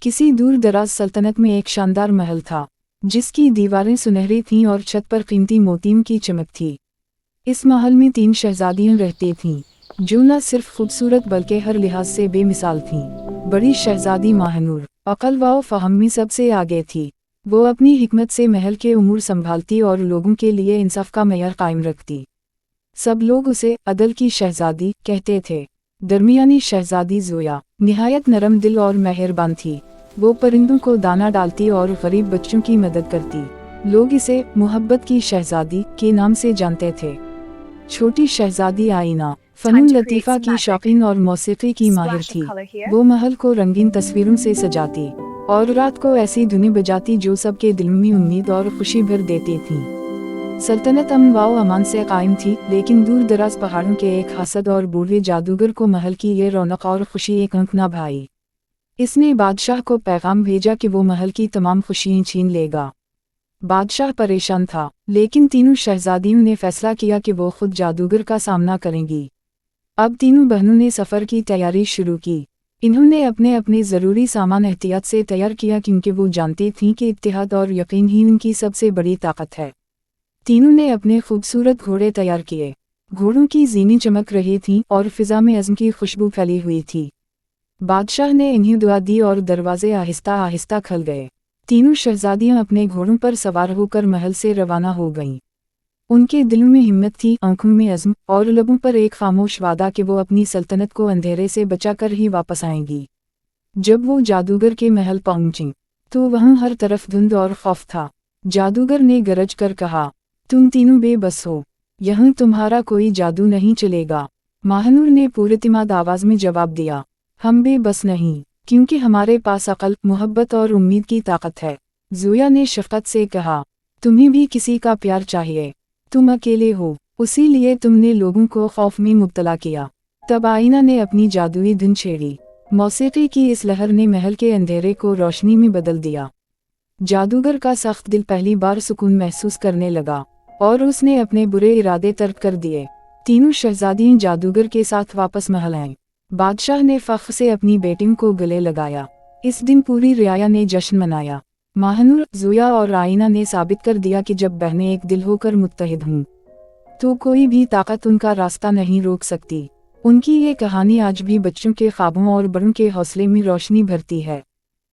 किसी दूर दराज सल्तनत में एक शानदार महल था, जिसकी दीवारें सुनहरी थीं और छत पर कीमती मोतियों की चमक थी। इस महल में 3 शहजादियां रहती थीं, जो न सिर्फ खूबसूरत बल्कि हर लिहाज से बेमिसाल थीं। बड़ी शहजादी माहनूर अक्ल व फहम में सबसे आगे थी। वो अपनी हिकमत से महल के उमूर संभालती और लोगों के लिए इंसाफ का मेयार कायम रखती। सब लोग उसे अदल की शहजादी कहते थे। दरमियानी शहजादी ज़ोया निहायत नरम दिल और मेहरबान थी। वो परिंदों को दाना डालती और गरीब बच्चों की मदद करती। लोग इसे मोहब्बत की शहजादी के नाम से जानते थे। छोटी शहजादी आईना फनून लतीफ़ा की शौकीन और मौसीकी की माहिर थी। वो महल को रंगीन तस्वीरों से सजाती और रात को ऐसी धुनें बजाती जो सबके दिल में उम्मीद और खुशी भर देती थी। सल्तनत अमन व अमान से कायम थी, लेकिन दूर दराज पहाड़ों के एक हसद और बूढ़े जादूगर को महल की ये रौनक और खुशी एक अंक न भाई। इसने बादशाह को पैगाम भेजा कि वो महल की तमाम खुशियां छीन लेगा। बादशाह परेशान था, लेकिन तीनों शहजादियों ने फैसला किया कि वो खुद जादूगर का सामना करेंगी। अब तीनों बहनों ने सफ़र की तैयारी शुरू की। इन्होंने अपने अपने ज़रूरी सामान एहतियात से तैयार किया, क्योंकि वो जानती थीं कि इत्तेहाद और यकीन ही उनकी सबसे बड़ी ताकत है। तीनों ने अपने खूबसूरत घोड़े तैयार किए। घोड़ों की ज़ीनी चमक रही थीं और फिज़ा में अज़्म की खुशबू फैली हुई थी। बादशाह ने इन्हें दुआ दी और दरवाजे आहिस्ता आहिस्ता खुल गए। तीनों शहजादियां अपने घोड़ों पर सवार होकर महल से रवाना हो गईं। उनके दिलों में हिम्मत थी, आंखों में अज़्म और लबों पर एक खामोश वादा कि वो अपनी सल्तनत को अंधेरे से बचाकर ही वापस आएंगी। जब वो जादूगर के महल पहुंची, तो वहां हर तरफ धुंध और खौफ था। जादूगर ने गरज कर कहा, तुम तीनों बेबस हो, यहाँ तुम्हारा कोई जादू नहीं चलेगा। माहनूर ने पुरइत्मीनान आवाज़ में जवाब दिया, हम बेबस नहीं, क्योंकि हमारे पास अक्ल, मोहब्बत और उम्मीद की ताकत है। ज़ोया ने शफ़क़त से कहा, तुम्हें भी किसी का प्यार चाहिए, तुम अकेले हो, उसी लिए तुमने लोगों को खौफ में मुब्तला किया। तब आईना ने अपनी जादुई धुन छेड़ी। मौसीकी की इस लहर ने महल के अंधेरे को रोशनी में बदल दिया। जादूगर का सख्त दिल पहली बार सुकून महसूस करने लगा और उसने अपने बुरे इरादे तर्क कर दिए। तीनों शहजादियां जादूगर के साथ वापस महल आईं। बादशाह ने फ़ख्र से अपनी बेटियों को गले लगाया। इस दिन पूरी रियाया ने जश्न मनाया। माहनूर, ज़ोया और आईना ने साबित कर दिया कि जब बहनें एक दिल होकर मुत्तहिद हों, तो कोई भी ताकत उनका रास्ता नहीं रोक सकती। उनकी ये कहानी आज भी बच्चों के ख्वाबों और बड़ों के हौसले में रोशनी भरती है।